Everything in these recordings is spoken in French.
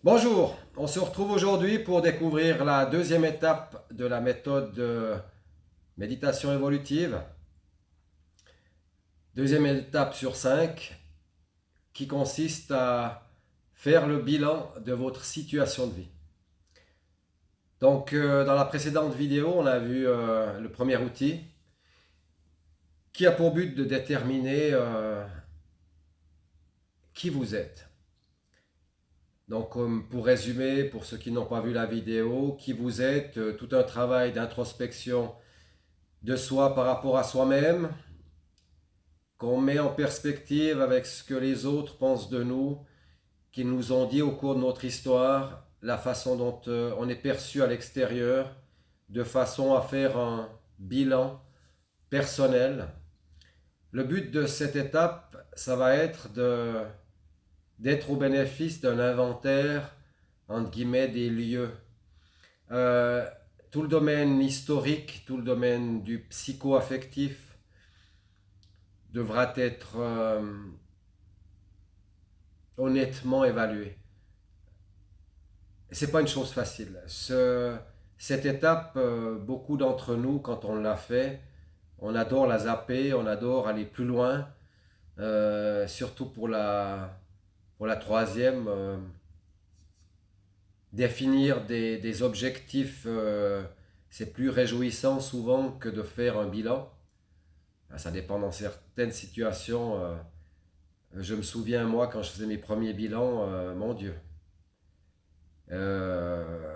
Bonjour, on se retrouve aujourd'hui pour découvrir la deuxième étape de la méthode de méditation évolutive. Deuxième étape sur 5 qui consiste à faire le bilan de votre situation de vie. Donc dans la précédente vidéo, on a vu le premier outil qui a pour but de déterminer qui vous êtes. Donc, pour résumer, pour ceux qui n'ont pas vu la vidéo, qui vous êtes, tout un travail d'introspection de soi par rapport à soi-même, qu'on met en perspective avec ce que les autres pensent de nous, qu'ils nous ont dit au cours de notre histoire, la façon dont on est perçu à l'extérieur, de façon à faire un bilan personnel. Le but de cette étape, ça va être d'être au bénéfice d'un inventaire, entre guillemets, des lieux. Euh, Tout le domaine historique, tout le domaine du psycho-affectif devra être honnêtement évalué. C'est pas une chose facile. Cette étape, beaucoup d'entre nous, quand on l'a fait, on adore la zapper, on adore aller plus loin, surtout pour la troisième, définir des objectifs, c'est plus réjouissant souvent que de faire un bilan. Ça dépend dans certaines situations. Je me souviens, moi, quand je faisais mes premiers bilans, mon Dieu. Euh,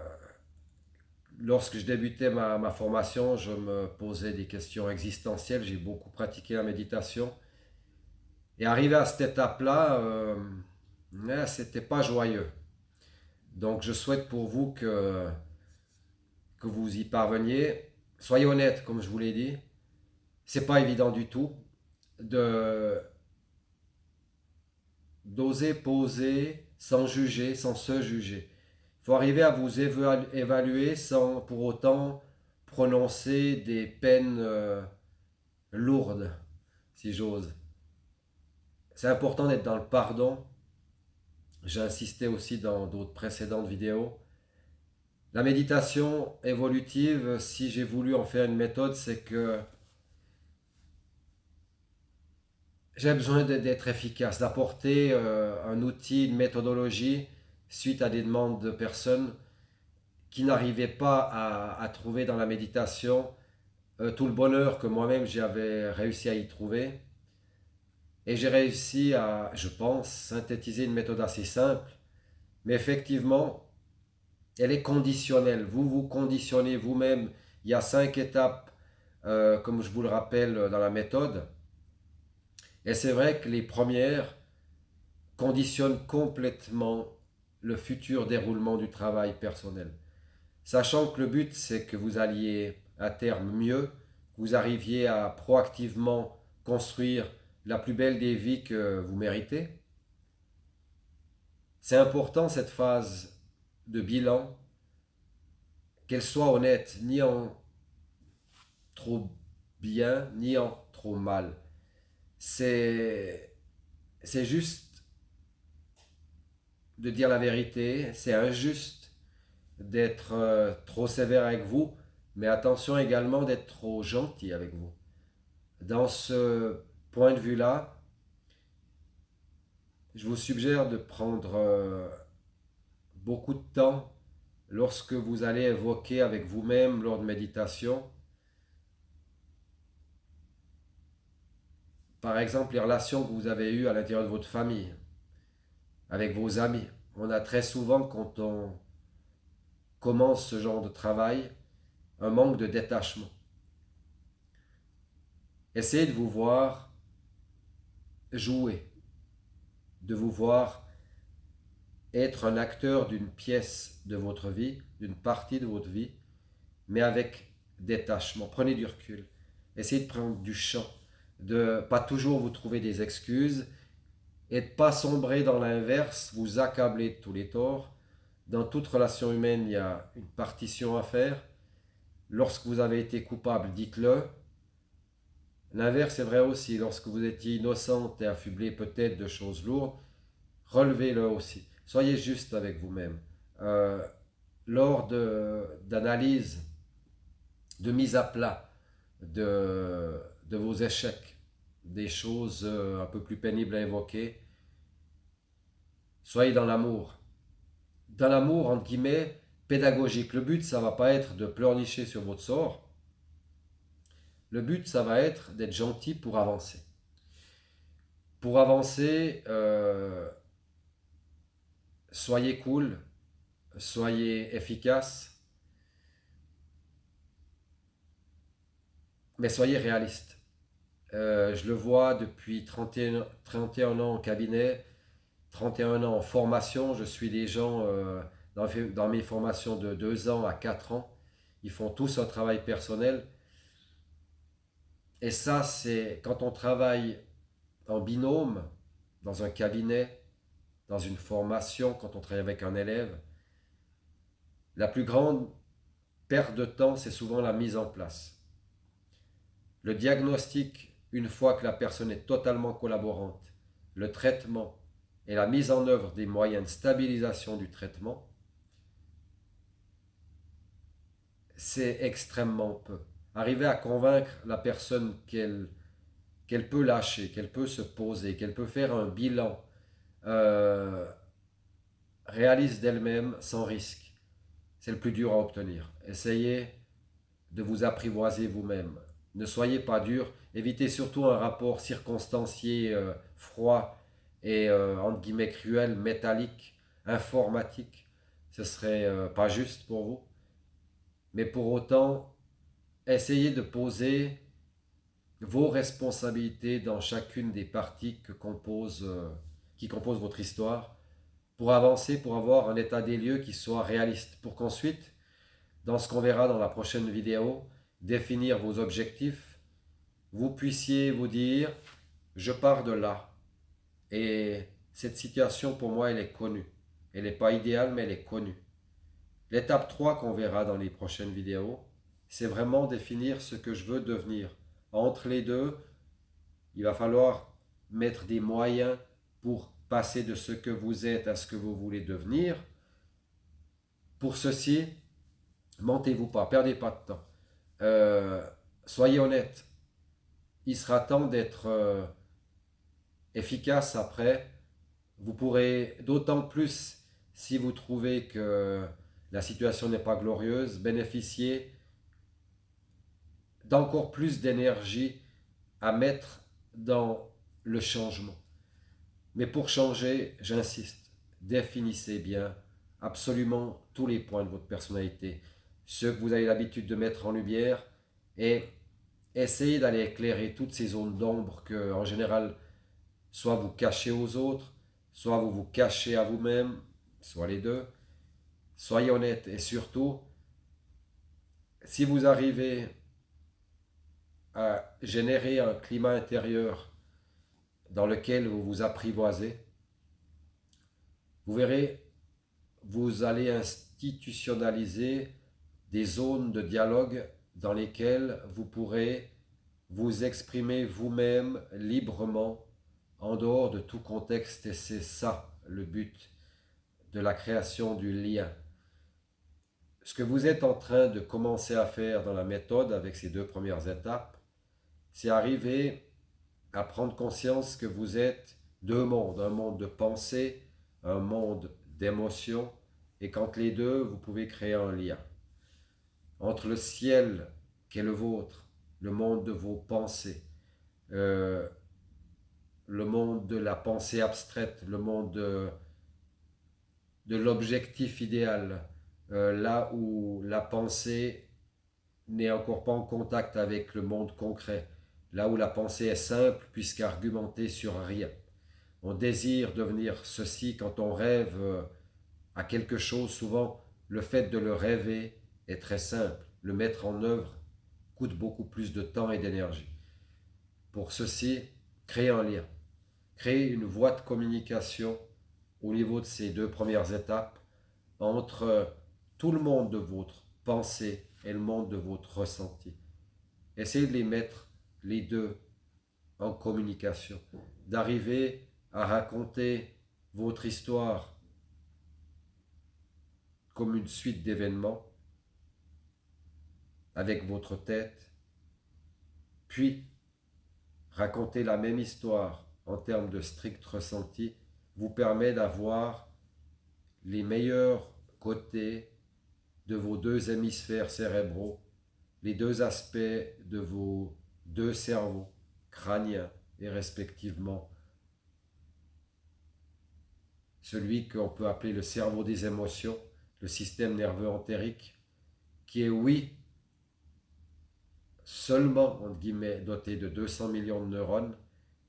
Lorsque je débutais ma formation, je me posais des questions existentielles. J'ai beaucoup pratiqué la méditation. Et arrivé à cette étape-là, c'était pas joyeux. Donc je souhaite pour vous que vous y parveniez. Soyez honnête, comme je vous l'ai dit. C'est pas évident du tout de d'oser poser sans juger, sans se juger. Il faut arriver à vous évaluer sans pour autant prononcer des peines lourdes, si j'ose. C'est important d'être dans le pardon. J'ai insisté aussi dans d'autres précédentes vidéos. La méditation évolutive, si j'ai voulu en faire une méthode, c'est que j'ai besoin d'être efficace, d'apporter un outil, une méthodologie suite à des demandes de personnes qui n'arrivaient pas à trouver dans la méditation tout le bonheur que moi-même j'avais réussi à y trouver. Et j'ai réussi à, je pense, synthétiser une méthode assez simple, mais effectivement, elle est conditionnelle. Vous vous conditionnez vous-même. Il y a 5 étapes, comme je vous le rappelle, dans la méthode. Et c'est vrai que les premières conditionnent complètement le futur déroulement du travail personnel. Sachant que le but, c'est que vous alliez à terme mieux, que vous arriviez à proactivement construire la plus belle des vies que vous méritez. C'est important cette phase de bilan, qu'elle soit honnête, ni en trop bien, ni en trop mal. C'est, c'est juste de dire la vérité, c'est injuste d'être trop sévère avec vous, mais attention également d'être trop gentil avec vous. Dans ce point de vue-là, je vous suggère de prendre beaucoup de temps lorsque vous allez évoquer avec vous-même lors de méditation, par exemple, les relations que vous avez eues à l'intérieur de votre famille, avec vos amis. On a très souvent, quand on commence ce genre de travail, un manque de détachement. Essayez de vous voir jouer, de vous voir être un acteur d'une pièce de votre vie, d'une partie de votre vie, mais avec détachement. Prenez du recul. Essayez de prendre du champ, de ne pas toujours vous trouver des excuses et de ne pas sombrer dans l'inverse, vous accabler de tous les torts. Dans toute relation humaine, il y a une partition à faire. Lorsque vous avez été coupable, dites-le. L'inverse est vrai aussi. Lorsque vous étiez innocente et affublée peut-être de choses lourdes, relevez-le aussi. Soyez juste avec vous-même. Euh, Lors d'analyse, de mise à plat de vos échecs, des choses un peu plus pénibles à évoquer, soyez dans l'amour. Dans l'amour, entre guillemets, pédagogique. Le but, ça va pas être de pleurnicher sur votre sort. Le but, ça va être d'être gentil pour avancer. Pour avancer, soyez cool, soyez efficace, mais soyez réaliste. Je le vois depuis 31 ans en cabinet, 31 ans en formation. Je suis des gens dans mes formations de 2 ans à 4 ans. Ils font tous un travail personnel. Et ça, c'est quand on travaille en binôme, dans un cabinet, dans une formation, quand on travaille avec un élève, la plus grande perte de temps, c'est souvent la mise en place. Le diagnostic, une fois que la personne est totalement collaborante, le traitement et la mise en œuvre des moyens de stabilisation du traitement, c'est extrêmement peu. Arriver à convaincre la personne qu'elle peut lâcher, qu'elle peut se poser, qu'elle peut faire un bilan euh, réaliste d'elle-même sans risque, c'est le plus dur à obtenir. Essayez de vous apprivoiser vous-même. Ne soyez pas dur. Évitez surtout un rapport circonstancié, froid et entre guillemets cruel, métallique, informatique. Ce serait pas juste pour vous. Mais pour autant, essayez de poser vos responsabilités dans chacune des parties qui composent votre histoire pour avancer, pour avoir un état des lieux qui soit réaliste, pour qu'ensuite, dans ce qu'on verra dans la prochaine vidéo, définir vos objectifs, vous puissiez vous dire, je pars de là. Et cette situation, pour moi, elle est connue. Elle n'est pas idéale, mais elle est connue. L'étape 3 qu'on verra dans les prochaines vidéos, c'est vraiment définir ce que je veux devenir. Entre les deux, il va falloir mettre des moyens pour passer de ce que vous êtes à ce que vous voulez devenir. Pour ceci, mentez-vous pas, perdez pas de temps. Soyez honnête. Il sera temps d'être efficace après. Vous pourrez d'autant plus, si vous trouvez que la situation n'est pas glorieuse, bénéficier d'encore plus d'énergie à mettre dans le changement. Mais pour changer, j'insiste, définissez bien absolument tous les points de votre personnalité, ceux que vous avez l'habitude de mettre en lumière, et essayez d'aller éclairer toutes ces zones d'ombre que, en général, soit vous cachez aux autres, soit vous vous cachez à vous-même, soit les deux. Soyez honnête et surtout, si vous arrivez à générer un climat intérieur dans lequel vous vous apprivoisez, vous verrez, vous allez institutionnaliser des zones de dialogue dans lesquelles vous pourrez vous exprimer vous-même librement en dehors de tout contexte, et c'est ça le but de la création du lien. Ce que vous êtes en train de commencer à faire dans la méthode avec ces 2 premières étapes, c'est arriver à prendre conscience que vous êtes 2 mondes, un monde de pensée, un monde d'émotion, et qu'entre les deux, vous pouvez créer un lien. Entre le ciel qui est le vôtre, le monde de vos pensées, euh, le monde de la pensée abstraite, le monde de l'objectif idéal, là où la pensée n'est encore pas en contact avec le monde concret, là où la pensée est simple puisqu'argumentée sur rien. On désire devenir ceci quand on rêve à quelque chose. Souvent, le fait de le rêver est très simple. Le mettre en œuvre coûte beaucoup plus de temps et d'énergie. Pour ceci, créer un lien, créer une voie de communication au niveau de ces 2 premières étapes entre tout le monde de votre pensée et le monde de votre ressenti. Essayez de les mettre les deux en communication, d'arriver à raconter votre histoire comme une suite d'événements avec votre tête, puis raconter la même histoire en termes de strict ressenti vous permet d'avoir les meilleurs côtés de vos deux hémisphères cérébraux, les deux aspects de vos deux cerveaux crâniens et respectivement celui qu'on peut appeler le cerveau des émotions, le système nerveux entérique, qui est, oui, seulement, entre guillemets, doté de 200 millions de neurones,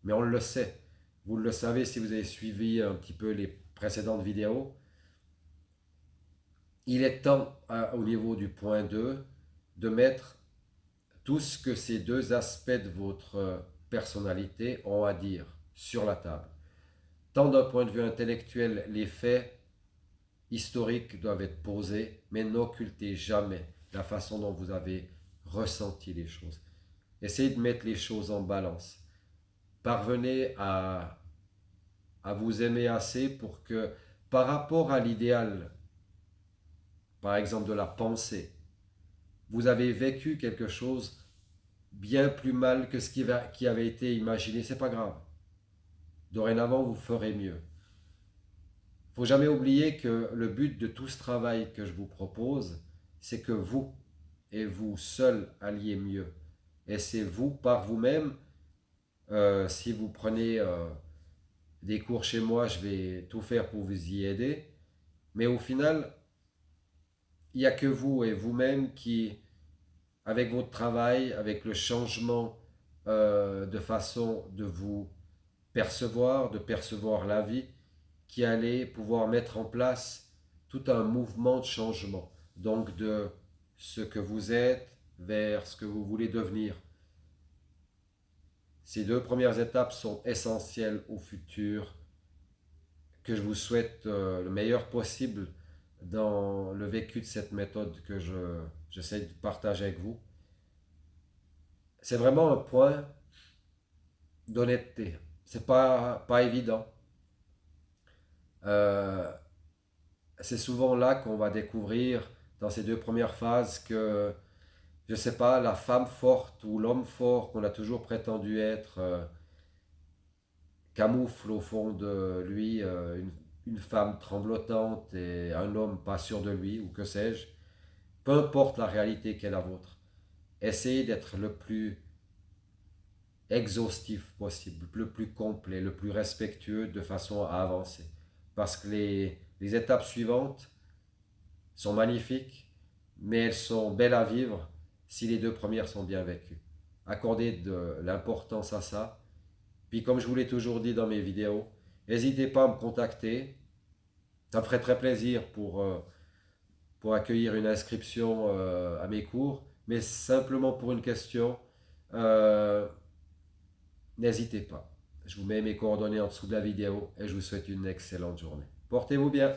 mais on le sait. Vous le savez si vous avez suivi un petit peu les précédentes vidéos. Il est temps, au niveau du point 2, de mettre tout ce que ces deux aspects de votre personnalité ont à dire sur la table. Tant d'un point de vue intellectuel, les faits historiques doivent être posés, mais n'occultez jamais la façon dont vous avez ressenti les choses. Essayez de mettre les choses en balance. Parvenez à vous aimer assez pour que, par rapport à l'idéal, par exemple de la pensée, vous avez vécu quelque chose bien plus mal que ce qui avait été imaginé. C'est pas grave. Dorénavant, vous ferez mieux. Il ne faut jamais oublier que le but de tout ce travail que je vous propose, c'est que vous et vous seul alliez mieux. Et c'est vous, par vous-même, si vous prenez des cours chez moi, je vais tout faire pour vous y aider. Mais au final, il n'y a que vous et vous-même qui, avec votre travail, avec le changement de façon de vous percevoir, de percevoir la vie, qui allait pouvoir mettre en place tout un mouvement de changement. Donc de ce que vous êtes vers ce que vous voulez devenir. Ces deux premières étapes sont essentielles au futur, que je vous souhaite le meilleur possible dans le vécu de cette méthode que j'essaie de partager avec vous. C'est vraiment un point d'honnêteté. C'est pas évident. Euh, c'est souvent là qu'on va découvrir dans ces deux premières phases que, je ne sais pas, la femme forte ou l'homme fort qu'on a toujours prétendu être camoufle au fond de lui une femme tremblotante et un homme pas sûr de lui ou que sais-je. Peu importe la réalité qu'est la vôtre, essayez d'être le plus exhaustif possible, le plus complet, le plus respectueux de façon à avancer. Parce que les étapes suivantes sont magnifiques, mais elles sont belles à vivre si les deux premières sont bien vécues. Accordez de l'importance à ça. Puis comme je vous l'ai toujours dit dans mes vidéos, n'hésitez pas à me contacter. Ça me ferait très plaisir pour accueillir une inscription à mes cours, mais simplement pour une question, euh, n'hésitez pas. Je vous mets mes coordonnées en dessous de la vidéo et je vous souhaite une excellente journée. Portez-vous bien.